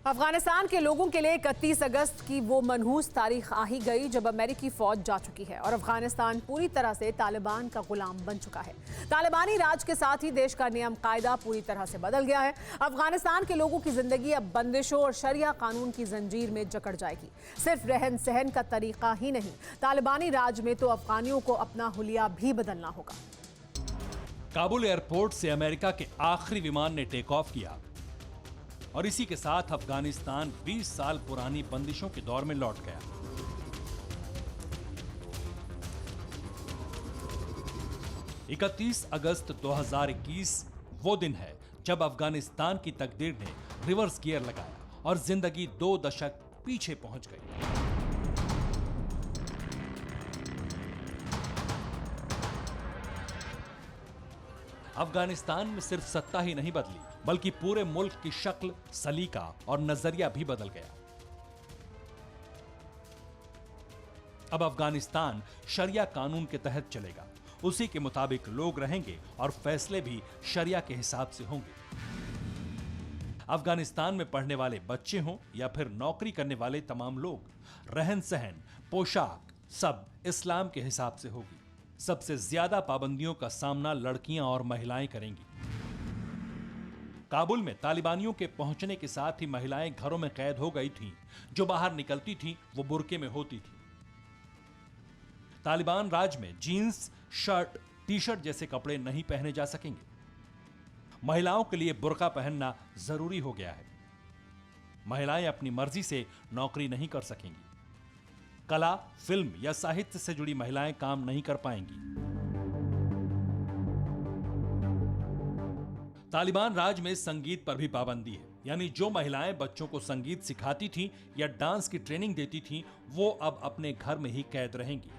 अफगानिस्तान के लोगों के लिए 31 अगस्त की वो मनहूस तारीख आ ही गई जब अमेरिकी फौज जा चुकी है और अफगानिस्तान पूरी तरह से तालिबान का गुलाम बन चुका है। तालिबानी राज के साथ ही देश का नियम कायदा पूरी तरह से बदल गया है। अफगानिस्तान के लोगों की जिंदगी अब बंदिशों और शरिया कानून की जंजीर में जकड़ जाएगी। सिर्फ रहन सहन का तरीका ही नहीं, तालिबानी राज में तो अफगानियों को अपना हुलिया भी बदलना होगा। काबुल एयरपोर्ट से अमेरिका के आखिरी विमान ने टेक ऑफ किया और इसी के साथ अफगानिस्तान 20 साल पुरानी बंदिशों के दौर में लौट गया। इकतीस अगस्त 2021 वो दिन है जब अफगानिस्तान की तकदीर ने रिवर्स गियर लगाया और जिंदगी 2 दशक पीछे पहुंच गई। अफगानिस्तान में सिर्फ सत्ता ही नहीं बदली, बल्कि पूरे मुल्क की शक्ल, सलीका और नजरिया भी बदल गया। अब अफगानिस्तान शरिया कानून के तहत चलेगा। उसी के मुताबिक लोग रहेंगे और फैसले भी शरिया के हिसाब से होंगे। अफगानिस्तान में पढ़ने वाले बच्चे हों या फिर नौकरी करने वाले तमाम लोग, रहन सहन, पोशाक सब इस्लाम के हिसाब से होगी। सबसे ज्यादा पाबंदियों का सामना लड़कियां और महिलाएं करेंगी। काबुल में तालिबानियों के पहुंचने के साथ ही महिलाएं घरों में कैद हो गई थीं। जो बाहर निकलती थीं वो बुर्के में होती थी। तालिबान राज में जीन्स, शर्ट, टी शर्ट जैसे कपड़े नहीं पहने जा सकेंगे। महिलाओं के लिए बुर्का पहनना जरूरी हो गया है। महिलाएं अपनी मर्जी से नौकरी नहीं कर सकेंगी। कला, फिल्म या साहित्य से जुड़ी महिलाएं काम नहीं कर पाएंगी। तालिबान राज में संगीत पर भी पाबंदी है, यानी जो महिलाएं बच्चों को संगीत सिखाती थीं या डांस की ट्रेनिंग देती थीं, वो अब अपने घर में ही कैद रहेंगी।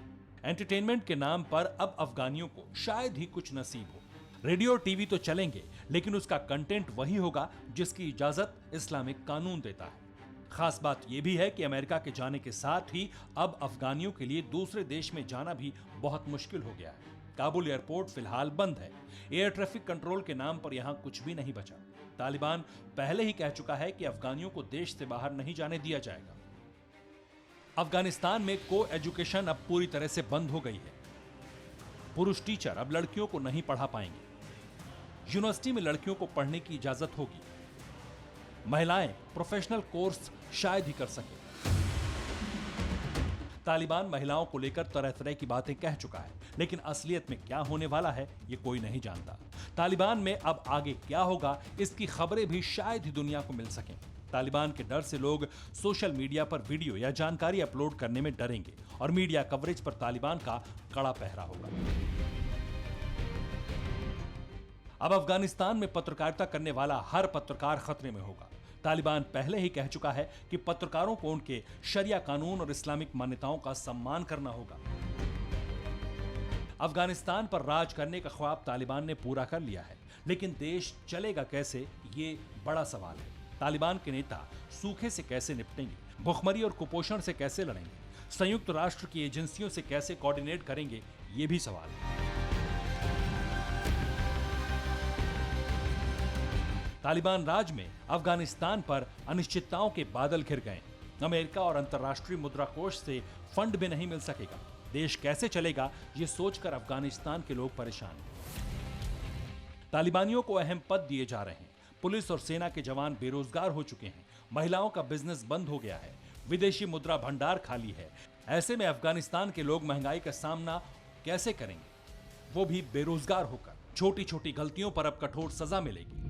एंटरटेनमेंट के नाम पर अब अफगानियों को शायद ही कुछ नसीब हो। रेडियो टीवी तो चलेंगे, लेकिन उसका कंटेंट वही होगा जिसकी इजाजत इस्लामिक कानून देता है। खास बात यह भी है कि अमेरिका के जाने के साथ ही अब अफगानियों के लिए दूसरे देश में जाना भी बहुत मुश्किल हो गया है। काबुल एयरपोर्ट फिलहाल बंद है। एयर ट्रैफिक कंट्रोल के नाम पर यहां कुछ भी नहीं बचा। तालिबान पहले ही कह चुका है कि अफगानियों को देश से बाहर नहीं जाने दिया जाएगा। अफगानिस्तान में को एजुकेशन अब पूरी तरह से बंद हो गई है। पुरुष टीचर अब लड़कियों को नहीं पढ़ा पाएंगे। यूनिवर्सिटी में लड़कियों को पढ़ने की इजाजत होगी। महिलाएं प्रोफेशनल कोर्स शायद ही कर सके। तालिबान महिलाओं को लेकर तरह तरह की बातें कह चुका है, लेकिन असलियत में क्या होने वाला है ये कोई नहीं जानता। तालिबान में अब आगे क्या होगा इसकी खबरें भी शायद ही दुनिया को मिल सकें। तालिबान के डर से लोग सोशल मीडिया पर वीडियो या जानकारी अपलोड करने में डरेंगे और मीडिया कवरेज पर तालिबान का कड़ा पहरा होगा। अब अफगानिस्तान में पत्रकारिता करने वाला हर पत्रकार खतरे में होगा। तालिबान पहले ही कह चुका है कि पत्रकारों को उनके शरिया कानून और इस्लामिक मान्यताओं का सम्मान करना होगा। अफगानिस्तान पर राज करने का ख्वाब तालिबान ने पूरा कर लिया है, लेकिन देश चलेगा कैसे, ये बड़ा सवाल है। तालिबान के नेता सूखे से कैसे निपटेंगे, भुखमरी और कुपोषण से कैसे लड़ेंगे, संयुक्त राष्ट्र की एजेंसियों से कैसे कोऑर्डिनेट करेंगे, ये भी सवाल है। तालिबान राज में अफगानिस्तान पर अनिश्चितताओं के बादल घिर गए। अमेरिका और अंतर्राष्ट्रीय मुद्रा कोष से फंड भी नहीं मिल सकेगा। देश कैसे चलेगा ये सोचकर अफगानिस्तान के लोग परेशान हैं। तालिबानियों को अहम पद दिए जा रहे हैं। पुलिस और सेना के जवान बेरोजगार हो चुके हैं। महिलाओं का बिजनेस बंद हो गया है। विदेशी मुद्रा भंडार खाली है। ऐसे में अफगानिस्तान के लोग महंगाई का सामना कैसे करेंगे, वो भी बेरोजगार होकर। छोटी छोटी गलतियों पर अब कठोर सजा मिलेगी।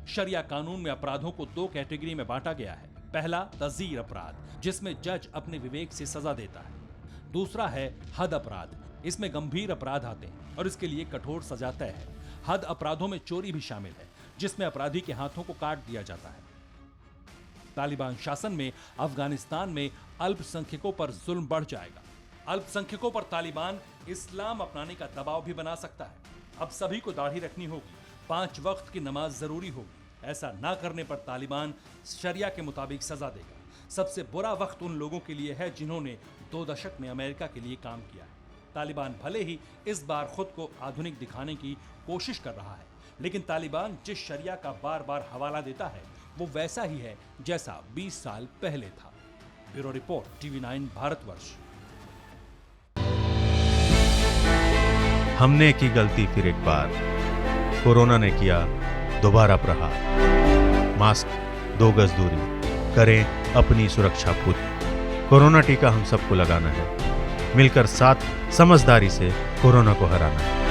शरिया कानून में अपराधों को 2 कैटेगरी में बांटा गया है। पहला तज़ीर अपराध, जिसमें जज अपने विवेक से सजा देता है। दूसरा है हद अपराध, इसमें गंभीर अपराध आते हैं और इसके लिए कठोर सजा तय है। हद अपराधों में चोरी भी शामिल है, जिसमें अपराधी के हाथों को काट दिया जाता है। तालिबान शासन में अफगानिस्तान में अल्पसंख्यकों पर जुल्म बढ़ जाएगा। अल्पसंख्यकों पर तालिबान इस्लाम अपनाने का दबाव भी बना सकता है। अब सभी को दाढ़ी रखनी होगी, 5 वक्त की नमाज जरूरी होगी। ऐसा ना करने पर तालिबान शरिया के मुताबिक सजा देगा। सबसे बुरा वक्त उन लोगों के लिए है जिन्होंने 2 दशक में अमेरिका के लिए काम किया है। तालिबान भले ही इस बार खुद को आधुनिक दिखाने की कोशिश कर रहा है, लेकिन तालिबान जिस शरिया का बार बार हवाला देता है वो वैसा ही है जैसा 20 साल पहले था। Bureau report, TV9 Bharatvarsh. हमने की गलती फिर एक बार, कोरोना ने किया दोबारा प्रहार। मास्क, 2 गज दूरी, करें अपनी सुरक्षा खुद। कोरोना टीका हम सबको लगाना है, मिलकर साथ समझदारी से कोरोना को हराना है।